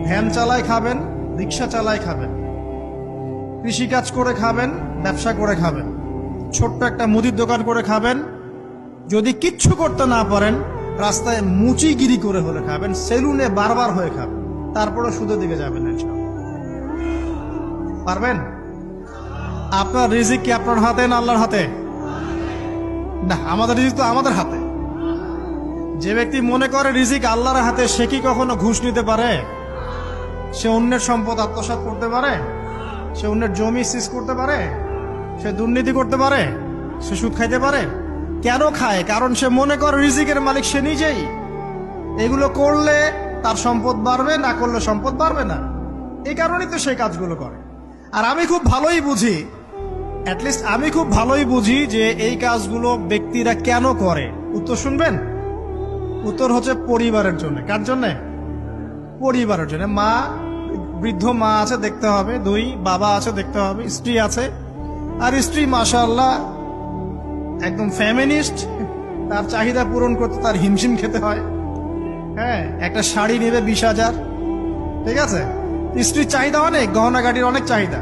Van চালায় খাবেন, রিক্সা চালায় খাবেন, কৃষিকাজ করে খাবেন, ব্যবসা করে খাবেন, ছোট্ট একটা মুদির দোকান করে খাবেন, যদি কিচ্ছু করতে না পারেন রাস্তায় মুচিগিরি করে হলে খাবেন, সেলুনে বারবার হয়ে খাবেন, তারপরে সুদের দিকে যাবেন না। পারবেন? আপনার রিজিক কি আপনার হাতে না আল্লাহর হাতে? না, আমাদের রিজিক তো আমাদের হাতে। যে ব্যক্তি মনে করে রিজিক আল্লাহর হাতে, সে কি কখনো ঘুষ নিতে পারে? সে অন্যের সম্পদ আত্মসাৎ করতে পারে? সে অন্যের জমি সিজ করতে পারে? সে দুর্নীতি করতে পারে? সে সুদ খাইতে পারে? কেন খায়? কারণ সে মনে করে রিজিকের মালিক সে নিজেই। এগুলো করলে তার সম্পদ বাড়বে, না করলে সম্পদ বাড়বে না। এই কারণেই তো সে কাজগুলো করে। আর আমি খুব ভালোই বুঝি, অ্যাটলিস্ট আমি খুব ভালোই বুঝি যে এই কাজগুলো ব্যক্তিরা কেন করে। উত্তর শুনবেন? উত্তর হচ্ছে পরিবারের জন্য। কার জন্য? পরিবারের জন্য। মা, বৃদ্ধ মা আছে দেখতে হবে, দুই বাবা আছে দেখতে হবে, স্ত্রী আছে। আর স্ত্রী মাশাআল্লাহ একদম ফেমিনিস্ট, তার চাহিদা পূরণ করতে তার হিমশিম খেতে হয়। হ্যাঁ, একটা শাড়ি নেবে 20,000, ঠিক আছে? স্ত্রীর চাহিদা অনেক, গহনা গাড়ির অনেক চাহিদা।